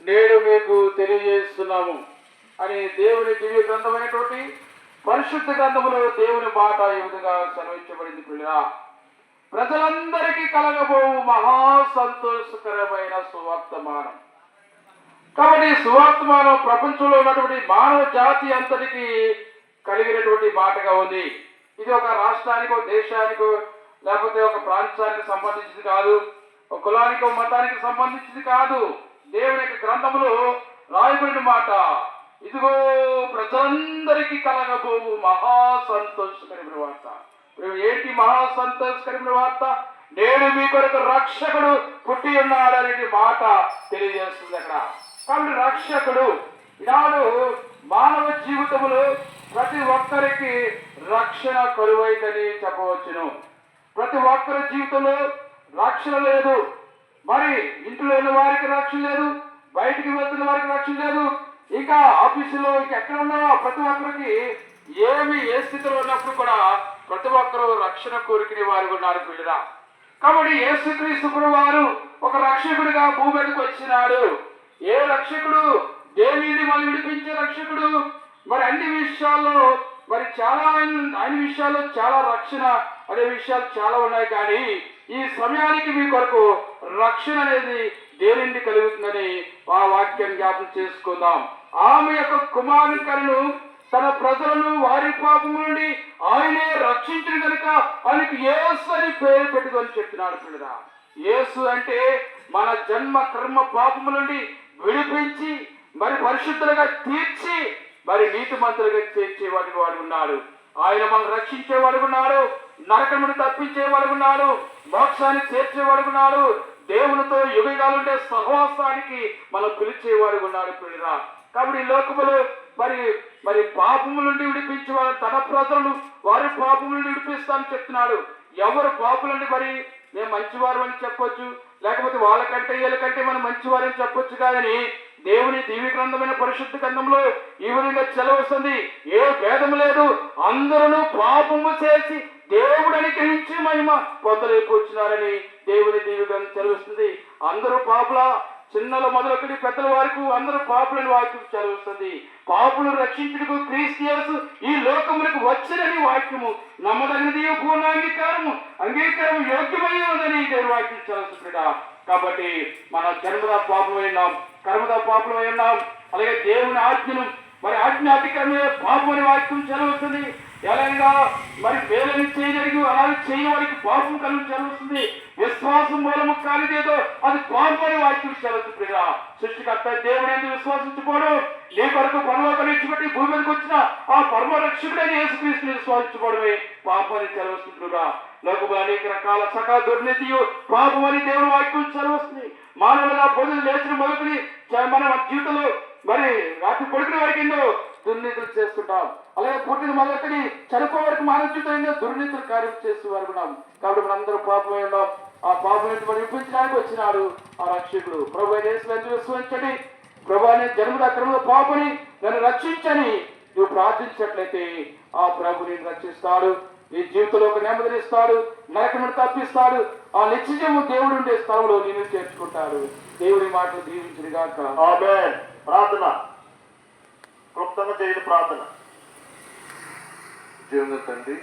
నేడు మీకు తెలియజేస్తున్నాము అని దేవుని దివ్య గ్రంథమైనటువంటి పరిశుద్ధ గ్రంథములో దేవుని మాట ఈ విధంగా సెలవించబడింది. పిల్లరా, ప్రజలందరికీ కలగబోవు మహా సంతోషకరమైన సువర్తమానం. కాబట్టి సువర్తమానం ప్రపంచంలో ఉన్నటువంటి మానవ జాతి అంతటికి కలిగినటువంటి మాటగా ఉంది. ఇది ఒక రాష్ట్రానికో దేశానికో లేకపోతే ఒక ప్రాంతానికి సంబంధించింది కాదు, ఒక కులానికో మతానికి సంబంధించింది కాదు. దేవుని యొక్క గ్రంథములో రాయబడిన మాట, ఇదిగో ప్రజలందరికీ కలగబోవు మహా సంతోషకరమైన వార్త. ఏంటి మహా సంతోషకరమైన వార్త? నేడు మీ కొరకు రక్షకుడు పుట్టి ఉన్నాడు అనే మాట తెలియజేస్తుంది అక్కడ. కాబట్టి రక్షకుడు ఈనాడు మానవ జీవితములో ప్రతి ఒక్కరికి రక్షణ కరువైందని చెప్పవచ్చును. ప్రతి ఒక్కరి జీవితంలో రక్షణ లేదు. మరి ఇంట్లో ఉన్న వారికి రక్షణ లేదు, బయటికి వెళ్తున్న వారికి రక్షణ లేదు, ఇంకా ఆఫీసులో ఇంకా ఎక్కడ ఉన్నావో ప్రతి ఒక్కరికి ఏ స్థితిలో ఉన్నప్పుడు కూడా ప్రతి ఒక్కరూ రక్షణ కోరికని వారు ఉన్నారు పిల్లరా. కాబట్టి యేసుక్రీస్తు వారు ఒక రక్షకుడిగా భూమి మీదకి వచ్చినాడు. ఏ రక్షకుడు? దేవుని మనం విడిపించే రక్షకుడు. మరి అన్ని విషయాల్లో మరి చాలా అన్ని విషయాల్లో చాలా రక్షణ అనే విషయాలు చాలా ఉన్నాయి. కానీ ఈ సమయానికి మీ కొరకు రక్షణ అనేది దేనిండి కలుగుతుందని ఆ వాక్యం జ్ఞాపకం చేసుకుందాం. ఆమె యొక్క కుమారుని తన ప్రజలను వారి పాపము నుండి ఆయనే రక్షించిన కనుక ఆయనకు యేసు అని పేరు పెట్టుకొని చెప్తున్నాడు పిల్లరా. యేసు అంటే మన జన్మ కర్మ పాపము నుండి విడిపించి మరి పరిశుద్ధులుగా తీర్చి మరి నీతిమంతులుగా తీర్చేవాడికి వాడు ఉన్నాడు. ఆయన మనం రక్షించేవాడు ఉన్నాడు, నరకమును తప్పించేవాడు ఉన్నాడు, మోక్షాన్ని చేర్చేవాడు ఉన్నాడు, దేవునితో యుగకాలుండే సహవాసానికి మనం పిలిచేవాడు ఉన్నాడు పిల్లరా. కాబట్టి ఈ లోకములు మరి మరి పాపము నుండి విడిపించేవాడు తన ప్రజలను వారి పాపము నుండి విడిపిస్తానని చెప్తున్నాడు. ఎవరు పాపులండి? మరి మేము మంచివారు అని చెప్పొచ్చు, లేకపోతే వాళ్ళకంటే వీళ్ళకంటే మనం మంచివారు అని చెప్పొచ్చు. కానీ దేవుని దివ్య గ్రంథమైన పరిశుద్ధ గ్రంథంలో ఈ విధంగా సెలవుస్తుంది, ఏ భేదము లేదు, అందరూ పాపము చేసి దేవుడని గ్రహించి మహిమ పొందలేకపోతున్నారని దేవుని దివ్య గ్రంథం సెలవుస్తుంది. అందరూ పాపుల, చిన్నల మొదలొకటి పెద్దల వరకు అందరూ పాపులని వాక్యం చదివిస్తుంది. పాపులు రక్షించుటకు క్రీస్తు యేసు ఈ లోకములకు వచ్చినని వాక్యము నమ్మదగినది, పూర్ణ అంగీకారం యోగ్యమైనదని దేవుని వాక్యం చదువుతుందా. కాబట్టి మన జన్మదా పాపమై ఉన్నాం, కర్మదా పాపమై ఉన్నాం. అలాగే దేవుని ఆజ్ఞను మరి ఆజ్ఞ అతిక్రమే పాపం అనే వాక్యం చదువుతుంది. ఎలాగా మరి మేలని చేయగలిగి అలాగే చేయని వారికి పాపం కలిగి చదువుతుంది. విశ్వాసం మూలము కానిదేదో అది పాపం అనే వాక్యం చదువుతుంది. సృష్టికర్త దేవుని ఎందుకు విశ్వాసించుకోవడం, నీ కొరకు పరలోకం ఇచ్చిపెట్టి భూమి మీదకి వచ్చిన ఆ పరమ రక్షకుడైన యేసుక్రీస్తుని విశ్వాసించుకోవడమే పాపం అని చదువుతుంటుగా. లోకములు అనేక రకాల సకల దుర్నీతియు పాపం అని దేవుని వాక్యం చదువుతుంది. మానవులుగా పొందిన లేచిన మొదలుకొని మన జీవితంలో మరి రాత్రి పడుకునే వరకు ఎన్నో దుర్నీతులు చేస్తుంటాం. అలాగే పుట్టిన మొదటి చనిపో వరకు మానవ జీవితం ఎన్నో దుర్నీతులు కార్యం చేస్తూ వరకు ఉన్నాం. కాబట్టి మనందరూ పాపమై ఉన్నాం. ఆ పాపం నుంచి మనం విడిపించడానికి వచ్చినాడు ఆ రక్షకుడు. ప్రభు యేసుని విశ్వసించండి, ప్రభు అనే జన్మద క్రమంలో పాపని నన్ను రక్షించని నువ్వు ప్రార్థించినట్లయితే ఆ ప్రభు నేను రక్షిస్తాడు, నీ జీవితంలో ఒక నెమ్మదినిస్తాడు, నరకమును తప్పిస్తాడు, ఆ నిత్యజీవము దేవుడు ఉండే స్థలంలో నేను చేర్చుకుంటాడు. దేవుడి మాటలు దీవించుగాక. ఆమేన్. ప్రార్థన క్లుప్తంగా చేయని ప్రార్థన. జీవన తండ్రి,